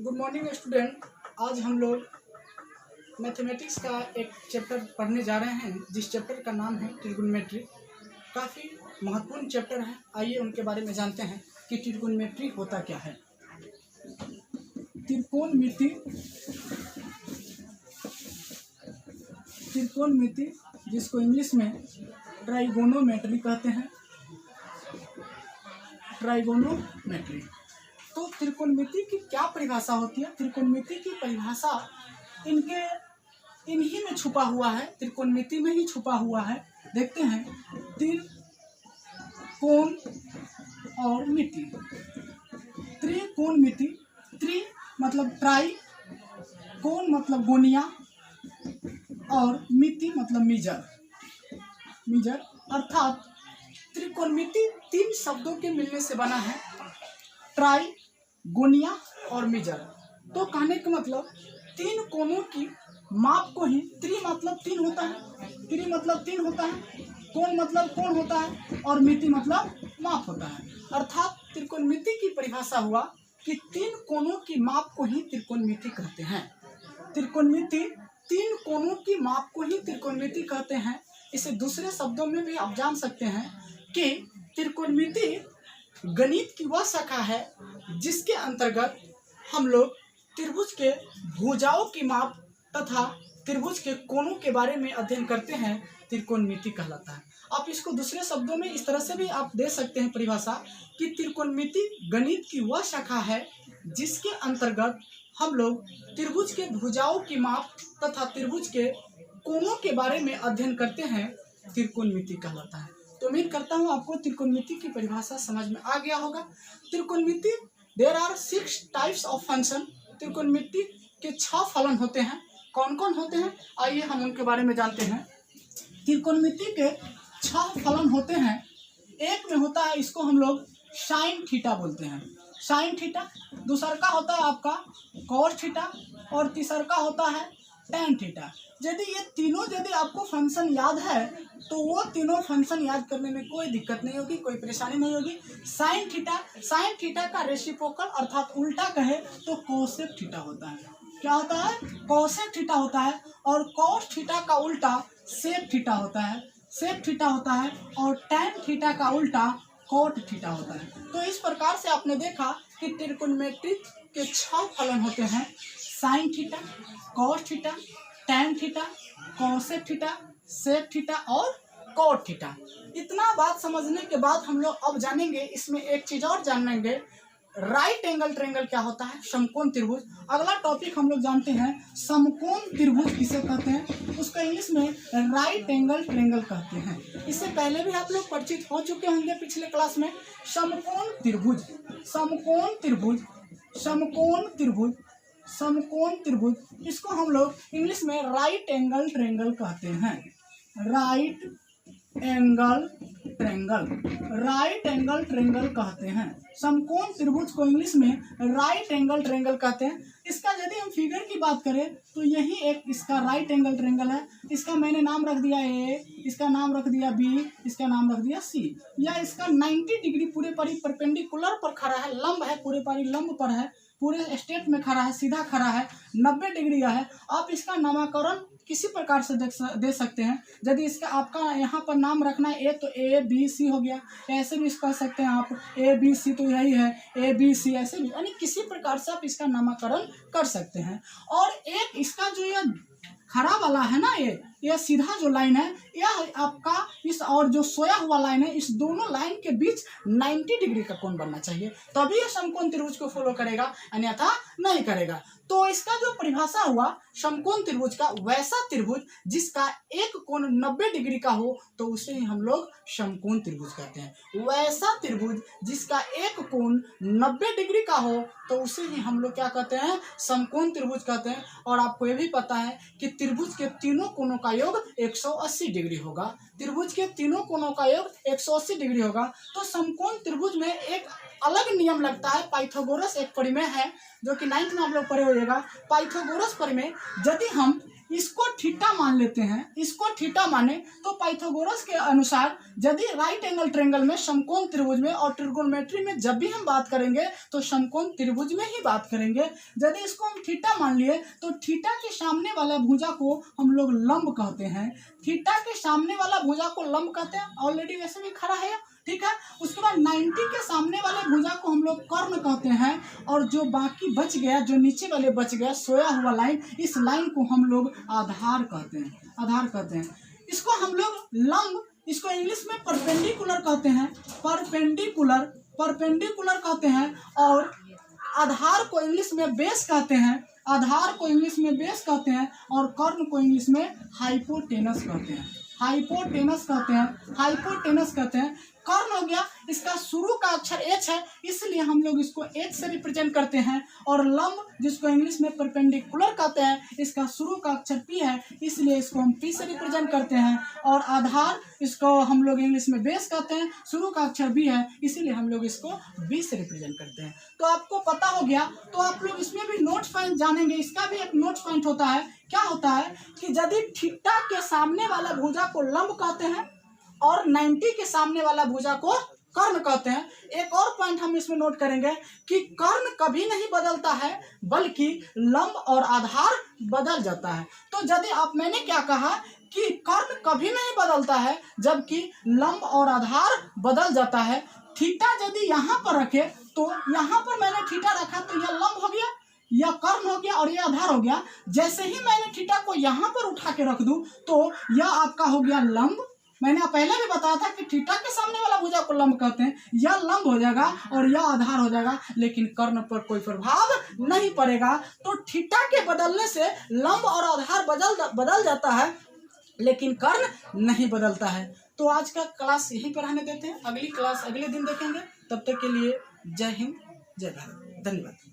Good morning student. आज हम लोग मैथमेटिक्स का एक चैप्टर पढ़ने जा रहे हैं जिस चैप्टर का नाम है ट्रिग्नोमेट्री। काफ़ी महत्वपूर्ण चैप्टर है। आइए उनके बारे में जानते हैं कि ट्रिग्नोमेट्री होता क्या है। त्रिकोणमिति जिसको इंग्लिश में ट्राइगोनोमेट्री कहते हैं। ट्राइगोनोमेट्री। तो त्रिकोणमिति की क्या परिभाषा होती है? त्रिकोणमिति की परिभाषा इन्हीं में छुपा हुआ है, त्रिकोणमिति में ही छुपा हुआ है। देखते हैं, त्रिकोण और मिति। त्रिकोणमिति, त्रि मतलब ट्राई, कोण मतलब गोनिया और मिति मतलब मीजर अर्थात त्रिकोणमिति तीन शब्दों के मिलने से बना है, ट्राई, गोनिया और मीजर। तो कहने का मतलब तीन कोणों की माप को ही त्रि मतलब तीन होता है, कोण मतलब कोण होता है और मिति मतलब माप होता है। अर्थात त्रिकोणमिति की परिभाषा हुआ कि तीन कोणों की माप को ही त्रिकोणमिति कहते हैं। त्रिकोणमिति तीन कोणों की माप को ही त्रिकोणमिति कहते हैं। इसे दूसरे शब्दों में भी आप जान सकते हैं कि त्रिकोणमिति गणित की वह शाखा है जिसके अंतर्गत हम लोग त्रिभुज के भुजाओं की माप तथा त्रिभुज के कोणों के बारे में अध्ययन करते हैं। त्रिकोणमिति कहलाता है। आप इसको दूसरे शब्दों में इस तरह से भी आप दे सकते हैं परिभाषा कि त्रिकोणमिति गणित की वह शाखा है जिसके अंतर्गत हम लोग त्रिभुज के भुजाओं की माप तथा त्रिभुज के कोणों के बारे में अध्ययन करते हैं। त्रिकोणमिति कहलाता है। तो उम्मीद करता हूँ आपको त्रिकोणमिति की परिभाषा समझ में आ गया होगा। त्रिकोणमिति there are 6 types of function. त्रिकोणमिति के 6 फलन होते हैं। कौन कौन होते हैं, आइए हम उनके बारे में जानते हैं। त्रिकोणमिति के 6 फलन होते हैं। एक में होता है, इसको हम लोग साइन थीटा बोलते हैं, साइन थीटा। दूसरा का होता है आपका कॉस थीटा और तीसरा का होता है टैन थीटा। यदि ये तीनों आपको फंक्शन याद है तो वो तीनों फंक्शन याद करने में कोई दिक्कत नहीं होगी, कोई परेशानी नहीं होगी। साइन थीटा का रेसिप्रोकल अर्थात उल्टा कहे तो कोसेक थीटा होता है। क्या होता है? कोसेक थीटा होता है। और कॉस थीटा का उल्टा सेक थीटा होता है, और टैन थीटा का उल्टा कॉट थीटा होता है। तो इस प्रकार से आपने देखा कि त्रिकोणमिति के 6 फलन होते हैं, sine theta, cos theta, tan theta, cosec theta, sec theta और कॉट थीटा। इतना बात समझने के बाद हम लोग अब जानेंगे, इसमें एक चीज और जानेंगे, राइट एंगल ट्रायंगल क्या होता है, समकोण त्रिभुज। अगला टॉपिक हम लोग जानते हैं समकोण त्रिभुज किसे कहते हैं, उसका इंग्लिश में राइट एंगल ट्रायंगल कहते हैं। इससे पहले भी आप लोग परिचित हो चुके होंगे पिछले क्लास में। समकोण त्रिभुज इसको हम लोग इंग्लिश में राइट एंगल ट्रायंगल कहते हैं। राइट एंगल ट्रायंगल कहते हैं। समकोण त्रिभुज को इंग्लिश में राइट एंगल ट्रायंगल कहते हैं। इसका यदि हम फिगर की बात करें तो यही एक इसका राइट एंगल ट्रायंगल है। इसका मैंने नाम रख दिया ए, इसका नाम रख दिया बी, इसका नाम रख दिया सी। या इसका 90 डिग्री पूरे परी परपेंडिकुलर पर खड़ा है, लंब है, पूरे परी लंब पर है, पूरे स्टेट में खड़ा है, सीधा खड़ा है, 90 डिग्री का है। आप इसका नामकरण किसी प्रकार से दे सकते हैं। यदि इसका आपका यहाँ पर नाम रखना है ए तो ए बी सी हो गया, ऐसे भी कह सकते हैं आप ए बी सी, तो यही है ए बी सी, ऐसे भी, यानी किसी प्रकार से आप इसका नामकरण कर सकते हैं। और एक इसका जो ये खड़ा वाला है ना, ये सीधा जो लाइन है, यह आपका इस और जो सोया हुआ लाइन है, इस दोनों लाइन के बीच 90 डिग्री का कोण बनना चाहिए, तभी यह समकोण त्रिभुज को फॉलो करेगा, अन्यथा नहीं करेगा। तो इसका जो परिभाषा हुआ समकोण त्रिभुज का, वैसा त्रिभुज जिसका एक कोण 90 डिग्री का हो तो उसे ही हम लोग समकोण त्रिभुज कहते हैं। वैसा त्रिभुज जिसका एक कोण 90 डिग्री का हो तो उसे ही हम लोग क्या कहते हैं, समकोण त्रिभुज कहते हैं। और आपको ये भी पता है कि त्रिभुज के तीनों कोणों का योग 180 डिग्री होगा। त्रिभुज के तीनों कोणों का योग 180 डिग्री होगा। तो समकोण त्रिभुज में एक अलग नियम लगता है, पाइथागोरस एक परिमेय है जो कि 9th में आप लोग पढ़े होइएगा। पाइथागोरस परिमेय, यदि हम इसको थीटा मान लेते हैं, इसको थीटा माने तो पाइथागोरस के अनुसार यदि राइट एंगल ट्रायंगल में समकोण त्रिभुज में और ट्रिगोनोमेट्री में जब भी हम बात करेंगे तो समकोण त्रिभुज में ही बात करेंगे। यदि इसको हम थीटा मान लिए तो थीटा के सामने वाला भुजा को हम लोग लंब कहते हैं। थीटा के सामने वाला भुजा को लंब कहते हैं, ऑलरेडी वैसे भी खड़ा है, ठीक है। उसके बाद 90 के सामने वाले भुजा को हम लोग कर्ण कहते हैं, और जो बाकी बच गया, जो नीचे वाले बच गया सोया हुआ लाइन, इस लाइन को हम लोग आधार कहते हैं, आधार कहते हैं। इसको हम लोग लंब, इसको इंग्लिश में परपेंडिकुलर कहते हैं, परपेंडिकुलर, परपेंडिकुलर कहते हैं। और आधार को इंग्लिश में बेस कहते हैं, आधार को इंग्लिश में बेस कहते हैं। और कर्ण को इंग्लिश में हाइपोटेनस कहते हैं, हाइपोटेनस कहते हैं, हाइपोटेनस कहते हैं। कर्ण हो गया, इसका शुरू का अक्षर एच है, इसलिए हम लोग इसको एच से रिप्रेजेंट करते हैं। और लंब, जिसको इंग्लिश में परपेंडिकुलर कहते हैं, इसका शुरू का अक्षर पी है, इसलिए इसको हम पी से रिप्रेजेंट करते हैं। और आधार, इसको हम लोग इंग्लिश में बेस कहते हैं, शुरू का अक्षर बी है, इसीलिए हम लोग इसको बी से रिप्रेजेंट करते हैं। तो आपको पता हो गया, तो आप लोग इसमें भी नोट पॉइंट जानेंगे। इसका भी एक नोट पॉइंट होता है, क्या होता है कि यदि थीटा के सामने वाला भुजा को लंब कहते हैं और 90 के सामने वाला भुजा को कर्ण कहते हैं। एक और पॉइंट हम इसमें नोट करेंगे कि कर्ण कभी नहीं बदलता है, बल्कि लंब और आधार बदल जाता है। तो यदि आप, मैंने क्या कहा कि कर्ण कभी नहीं बदलता है, जबकि लंब और आधार बदल जाता है। थीटा यदि यहाँ पर रखे तो यहाँ पर मैंने थीटा रखा तो यह लंब हो गया, यह कर्ण हो गया और यह आधार हो गया। जैसे ही मैंने थीटा को यहाँ पर उठा के रख दूं तो यह आपका हो गया लंब। मैंने पहले भी बताया था कि थीटा के सामने वाला भुजा को लंब कहते हैं, यह लंब हो जाएगा और यह आधार हो जाएगा, लेकिन कर्ण पर कोई प्रभाव नहीं पड़ेगा। तो थीटा के बदलने से लंब और आधार बदल जाता है, लेकिन कर्ण नहीं बदलता है। तो आज का क्लास यहीं पर रहने देते हैं, अगली क्लास अगले दिन देखेंगे। तब तक के लिए जय हिंद, जय भारत, धन्यवाद।